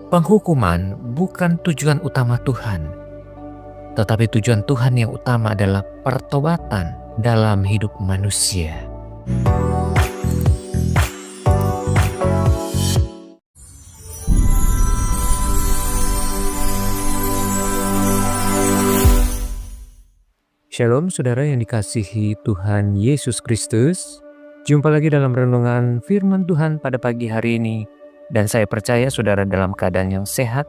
Penghukuman bukan tujuan utama Tuhan, tetapi tujuan Tuhan yang utama adalah pertobatan dalam hidup manusia. Shalom saudara yang dikasihi Tuhan Yesus Kristus. Jumpa lagi dalam renungan firman Tuhan pada pagi hari ini. Dan saya percaya saudara dalam keadaan yang sehat,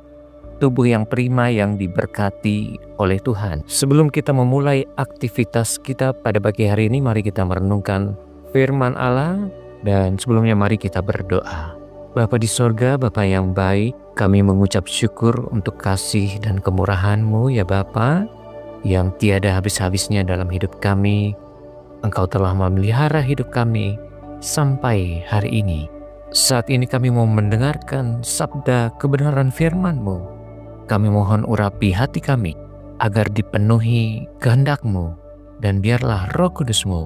tubuh yang prima yang diberkati oleh Tuhan. Sebelum kita memulai aktivitas kita pada pagi hari ini, mari kita merenungkan firman Allah. Dan sebelumnya mari kita berdoa. Bapa di sorga, Bapa yang baik, kami mengucap syukur untuk kasih dan kemurahan-Mu ya Bapa, yang tiada habis-habisnya dalam hidup kami. Engkau telah memelihara hidup kami sampai hari ini. Saat ini kami mau mendengarkan sabda kebenaran firman-Mu. Kami mohon urapi hati kami agar dipenuhi kehendak-Mu, dan biarlah Roh Kudus-Mu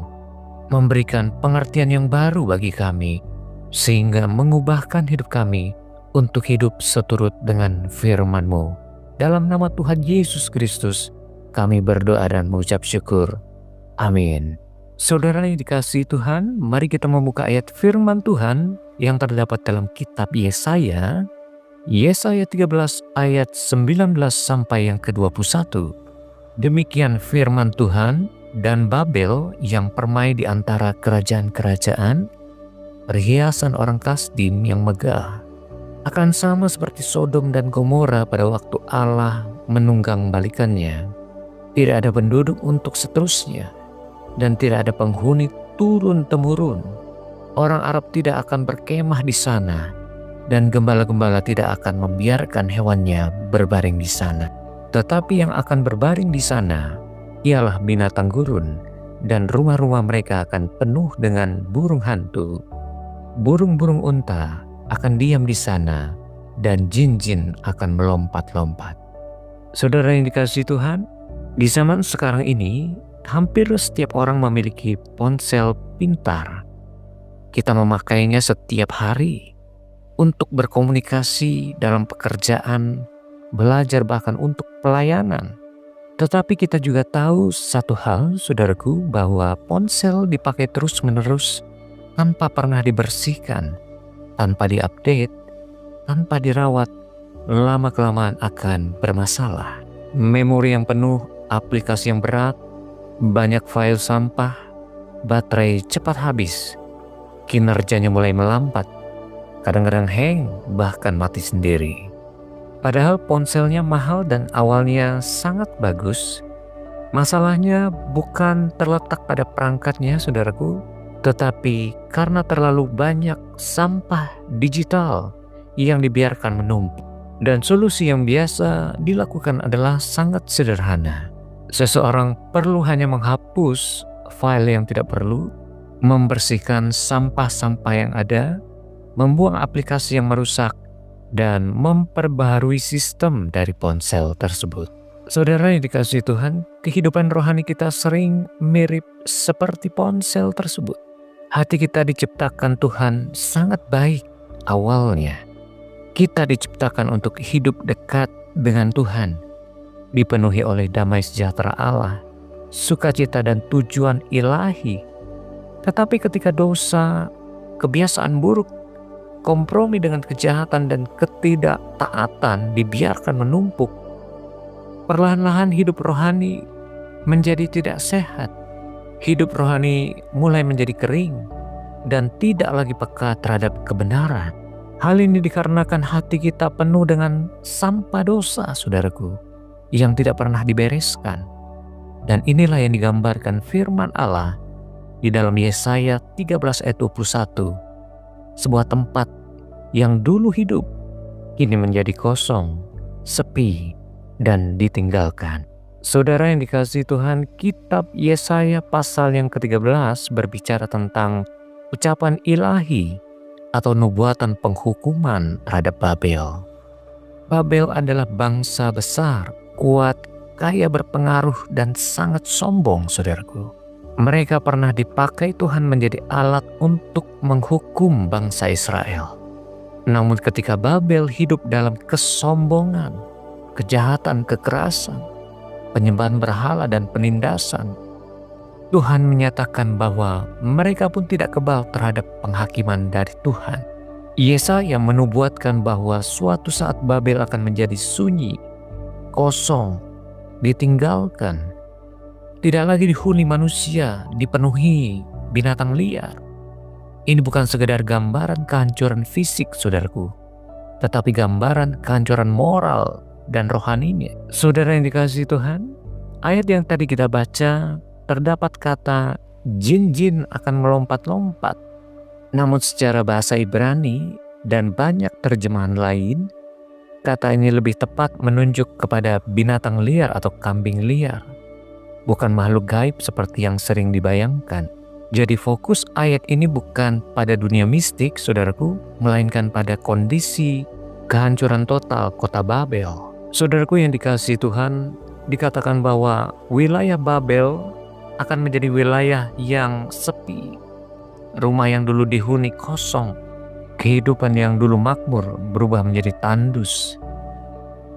memberikan pengertian yang baru bagi kami, sehingga mengubahkan hidup kami untuk hidup seturut dengan firman-Mu. Dalam nama Tuhan Yesus Kristus kami berdoa dan mengucap syukur. Amin. Saudara yang dikasihi Tuhan, mari kita membuka ayat firman Tuhan yang terdapat dalam kitab Yesaya 13 ayat 19 sampai yang ke-21. Demikian firman Tuhan, dan Babel yang permai di antara kerajaan-kerajaan, perhiasan orang Kasdim yang megah, akan sama seperti Sodom dan Gomora pada waktu Allah menunggang balikannya. Tidak ada penduduk untuk seterusnya, dan tidak ada penghuni turun-temurun. Orang Arab tidak akan berkemah di sana, dan gembala-gembala tidak akan membiarkan hewannya berbaring di sana. Tetapi yang akan berbaring di sana ialah binatang gurun, dan rumah-rumah mereka akan penuh dengan burung hantu. Burung-burung unta akan diam di sana, dan jin-jin akan melompat-lompat. Saudara yang dikasihi Tuhan, di zaman sekarang ini, hampir setiap orang memiliki ponsel pintar. Kita memakainya setiap hari untuk berkomunikasi dalam pekerjaan, belajar, bahkan untuk pelayanan. Tetapi kita juga tahu satu hal, saudaraku, bahwa ponsel dipakai terus-menerus tanpa pernah dibersihkan, tanpa diupdate, tanpa dirawat, lama-kelamaan akan bermasalah. Memori yang penuh, aplikasi yang berat, banyak file sampah, baterai cepat habis, kinerjanya mulai melambat, kadang-kadang hang, bahkan mati sendiri. Padahal ponselnya mahal dan awalnya sangat bagus. Masalahnya bukan terletak pada perangkatnya, saudaraku, tetapi karena terlalu banyak sampah digital yang dibiarkan menumpuk. Dan solusi yang biasa dilakukan adalah sangat sederhana. Seseorang perlu hanya menghapus file yang tidak perlu, membersihkan sampah-sampah yang ada, membuang aplikasi yang merusak, dan memperbaharui sistem dari ponsel tersebut. Saudara yang dikasihi Tuhan, kehidupan rohani kita sering mirip seperti ponsel tersebut. Hati kita diciptakan Tuhan sangat baik awalnya. Kita diciptakan untuk hidup dekat dengan Tuhan, dipenuhi oleh damai sejahtera Allah, sukacita dan tujuan ilahi. Tetapi ketika dosa, kebiasaan buruk, kompromi dengan kejahatan dan ketidaktaatan dibiarkan menumpuk, perlahan-lahan hidup rohani menjadi tidak sehat. Hidup rohani mulai menjadi kering dan tidak lagi peka terhadap kebenaran. Hal ini dikarenakan hati kita penuh dengan sampah dosa, saudaraku, yang tidak pernah dibereskan. Dan inilah yang digambarkan firman Allah di dalam Yesaya 13 ayat 21. Sebuah tempat yang dulu hidup, kini menjadi kosong, sepi, dan ditinggalkan. Saudara yang dikasihi Tuhan, kitab Yesaya pasal yang ke-13 berbicara tentang ucapan ilahi atau nubuatan penghukuman terhadap Babel. Babel adalah bangsa besar, kuat, kaya, berpengaruh, dan sangat sombong, saudaraku. Mereka pernah dipakai Tuhan menjadi alat untuk menghukum bangsa Israel. Namun ketika Babel hidup dalam kesombongan, kejahatan, kekerasan, penyembahan berhala dan penindasan, Tuhan menyatakan bahwa mereka pun tidak kebal terhadap penghakiman dari Tuhan. Yesaya menubuatkan bahwa suatu saat Babel akan menjadi sunyi, kosong, ditinggalkan, tidak lagi dihuni manusia, dipenuhi binatang liar. Ini bukan sekedar gambaran kehancuran fisik, saudaraku, tetapi gambaran kehancuran moral dan rohaninya. Saudara yang dikasihi Tuhan, ayat yang tadi kita baca terdapat kata jin-jin akan melompat-lompat. Namun secara bahasa Ibrani dan banyak terjemahan lain, kata ini lebih tepat menunjuk kepada binatang liar atau kambing liar, bukan makhluk gaib seperti yang sering dibayangkan. Jadi fokus ayat ini bukan pada dunia mistik, saudaraku, melainkan pada kondisi kehancuran total kota Babel. Saudaraku yang dikasihi Tuhan, dikatakan bahwa wilayah Babel akan menjadi wilayah yang sepi. Rumah yang dulu dihuni kosong, kehidupan yang dulu makmur berubah menjadi tandus.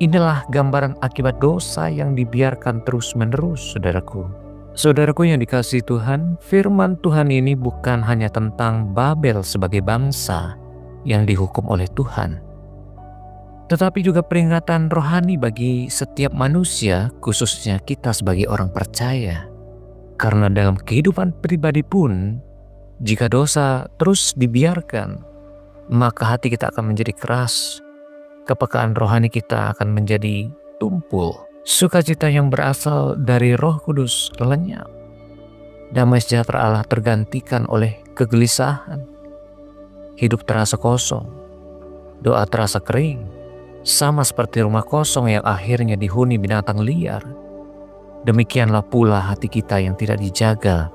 Inilah gambaran akibat dosa yang dibiarkan terus-menerus, saudaraku. Saudaraku yang dikasihi Tuhan, firman Tuhan ini bukan hanya tentang Babel sebagai bangsa yang dihukum oleh Tuhan, tetapi juga peringatan rohani bagi setiap manusia, khususnya kita sebagai orang percaya. Karena dalam kehidupan pribadi pun, jika dosa terus dibiarkan, maka hati kita akan menjadi keras, kepekaan rohani kita akan menjadi tumpul. Sukacita yang berasal dari Roh Kudus lenyap. Damai sejahtera Allah tergantikan oleh kegelisahan. Hidup terasa kosong. Doa terasa kering. Sama seperti rumah kosong yang akhirnya dihuni binatang liar. Demikianlah pula hati kita yang tidak dijaga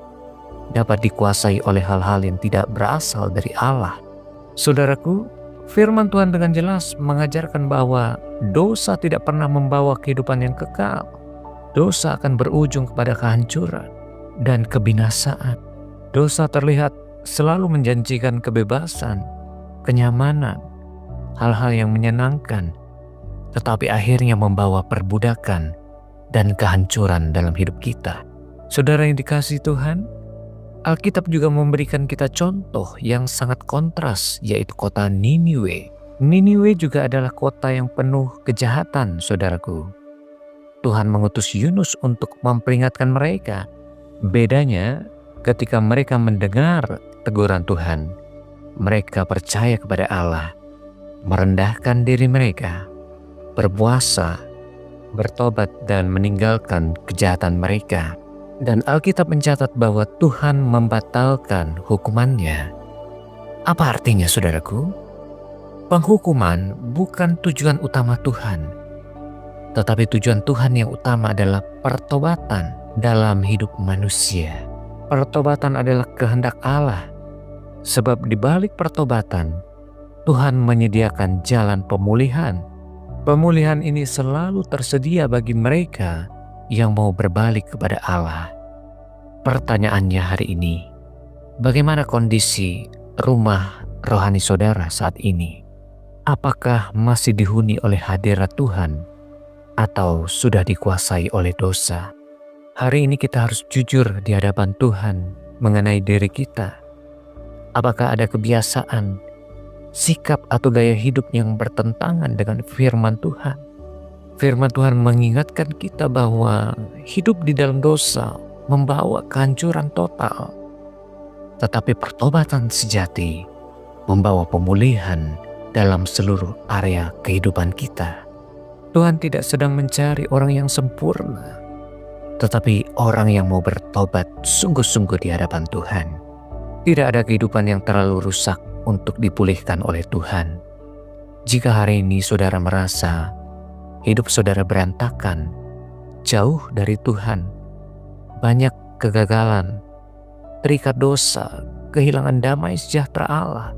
dapat dikuasai oleh hal-hal yang tidak berasal dari Allah. Saudaraku, firman Tuhan dengan jelas mengajarkan bahwa dosa tidak pernah membawa kehidupan yang kekal. Dosa akan berujung kepada kehancuran dan kebinasaan. Dosa terlihat selalu menjanjikan kebebasan, kenyamanan, hal-hal yang menyenangkan, tetapi akhirnya membawa perbudakan dan kehancuran dalam hidup kita. Saudara yang dikasihi Tuhan, Alkitab juga memberikan kita contoh yang sangat kontras, yaitu kota Niniwe. Niniwe juga adalah kota yang penuh kejahatan, saudaraku. Tuhan mengutus Yunus untuk memperingatkan mereka. Bedanya, ketika mereka mendengar teguran Tuhan, mereka percaya kepada Allah, merendahkan diri mereka, berpuasa, bertobat dan meninggalkan kejahatan mereka. Dan Alkitab mencatat bahwa Tuhan membatalkan hukumannya. Apa artinya, saudaraku? Penghukuman bukan tujuan utama Tuhan, tetapi tujuan Tuhan yang utama adalah pertobatan dalam hidup manusia. Pertobatan adalah kehendak Allah, sebab di balik pertobatan, Tuhan menyediakan jalan pemulihan. Pemulihan ini selalu tersedia bagi mereka yang mau berbalik kepada Allah. Pertanyaannya hari ini, bagaimana kondisi rumah rohani saudara saat ini? Apakah masih dihuni oleh hadirat Tuhan atau sudah dikuasai oleh dosa? Hari ini kita harus jujur di hadapan Tuhan mengenai diri kita. Apakah ada kebiasaan, sikap atau gaya hidup yang bertentangan dengan firman Tuhan? Firman Tuhan mengingatkan kita bahwa hidup di dalam dosa membawa kehancuran total. Tetapi pertobatan sejati membawa pemulihan dalam seluruh area kehidupan kita. Tuhan tidak sedang mencari orang yang sempurna, tetapi orang yang mau bertobat sungguh-sungguh di hadapan Tuhan. Tidak ada kehidupan yang terlalu rusak untuk dipulihkan oleh Tuhan. Jika hari ini saudara merasa hidup saudara berantakan, jauh dari Tuhan, banyak kegagalan, terikat dosa, kehilangan damai sejahtera Allah,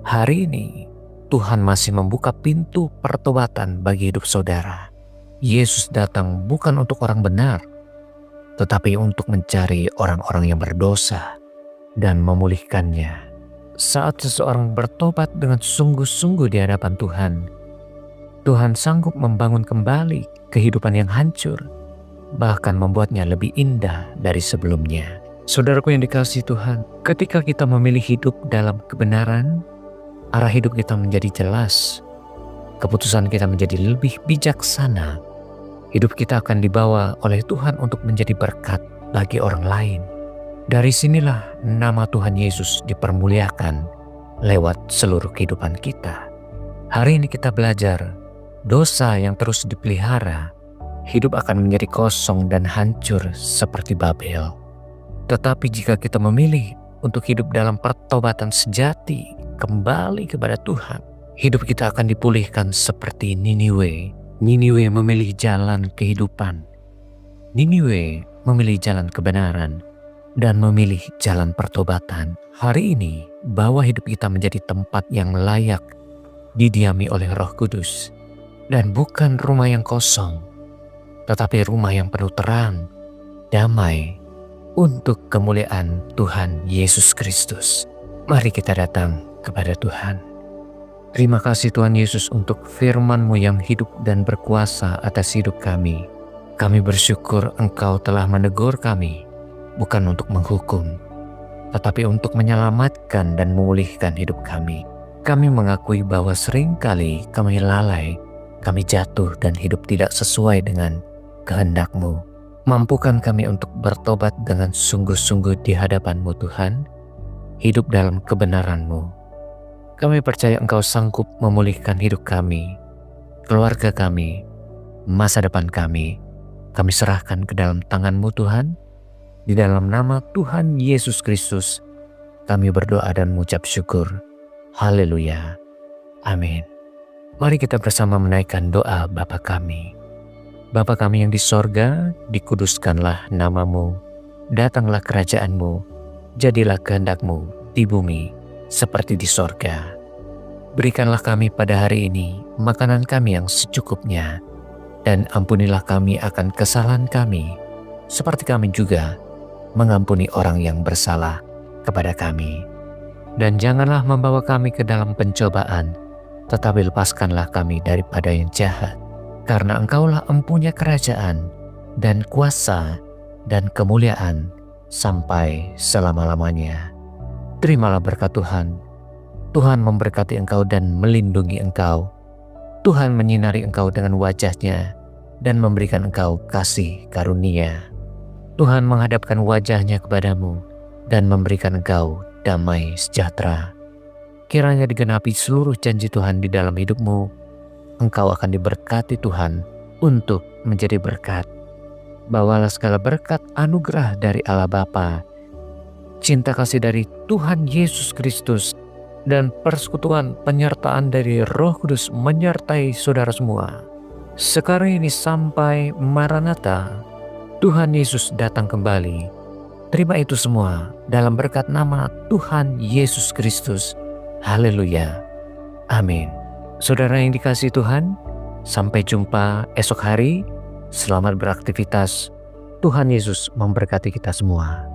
hari ini Tuhan masih membuka pintu pertobatan bagi hidup saudara. Yesus datang bukan untuk orang benar, tetapi untuk mencari orang-orang yang berdosa dan memulihkannya. saat seseorang bertobat dengan sungguh-sungguh di hadapan Tuhan, Tuhan sanggup membangun kembali kehidupan yang hancur, bahkan membuatnya lebih indah dari sebelumnya. Saudaraku yang dikasihi Tuhan, ketika kita memilih hidup dalam kebenaran, arah hidup kita menjadi jelas, keputusan kita menjadi lebih bijaksana, hidup kita akan dibawa oleh Tuhan untuk menjadi berkat bagi orang lain. Dari sinilah nama Tuhan Yesus dipermuliakan lewat seluruh kehidupan kita. Hari ini kita belajar, dosa yang terus dipelihara, hidup akan menjadi kosong dan hancur seperti Babel. Tetapi jika kita memilih untuk hidup dalam pertobatan sejati, kembali kepada Tuhan, hidup kita akan dipulihkan seperti Niniwe. Niniwe memilih jalan kehidupan. Niniwe memilih jalan kebenaran dan memilih jalan pertobatan. Hari ini, bawa hidup kita menjadi tempat yang layak didiami oleh Roh Kudus. Dan bukan rumah yang kosong, tetapi rumah yang penuh terang, damai, untuk kemuliaan Tuhan Yesus Kristus. Mari kita datang kepada Tuhan. Terima kasih Tuhan Yesus untuk firman-Mu yang hidup dan berkuasa atas hidup kami. Kami bersyukur Engkau telah menegur kami, bukan untuk menghukum, tetapi untuk menyelamatkan dan memulihkan hidup kami. Kami mengakui bahwa seringkali kami lalai, kami jatuh dan hidup tidak sesuai dengan kehendak-Mu. Mampukan kami untuk bertobat dengan sungguh-sungguh di hadapan-Mu Tuhan, hidup dalam kebenaran-Mu. Kami percaya Engkau sanggup memulihkan hidup kami, keluarga kami, masa depan kami. Kami serahkan ke dalam tangan-Mu Tuhan. Di dalam nama Tuhan Yesus Kristus, kami berdoa dan mengucap syukur. Haleluya. Amin. Mari kita bersama menaikkan doa Bapa kami. Bapa kami yang di sorga, dikuduskanlah nama-Mu. Datanglah kerajaan-Mu, jadilah kehendak-Mu di bumi seperti di sorga. Berikanlah kami pada hari ini makanan kami yang secukupnya, dan ampunilah kami akan kesalahan kami, seperti kami juga mengampuni orang yang bersalah kepada kami. Dan janganlah membawa kami ke dalam pencobaan, tetapi lepaskanlah kami daripada yang jahat. Karena Engkaulah empunya kerajaan dan kuasa dan kemuliaan sampai selama-lamanya. Terimalah berkat Tuhan. Tuhan memberkati engkau dan melindungi engkau. Tuhan menyinari engkau dengan wajah-Nya dan memberikan engkau kasih karunia. Tuhan menghadapkan wajah-Nya kepadamu dan memberikan engkau damai sejahtera. Kiranya digenapi seluruh janji Tuhan di dalam hidupmu. Engkau akan diberkati Tuhan untuk menjadi berkat. Bawalah segala berkat anugerah dari Allah Bapa, cinta kasih dari Tuhan Yesus Kristus, dan persekutuan penyertaan dari Roh Kudus menyertai saudara semua. Sekarang ini sampai Maranatha, Tuhan Yesus datang kembali. Terima itu semua dalam berkat nama Tuhan Yesus Kristus. Haleluya. Amin. Saudara yang dikasihi Tuhan, sampai jumpa esok hari. Selamat beraktivitas. Tuhan Yesus memberkati kita semua.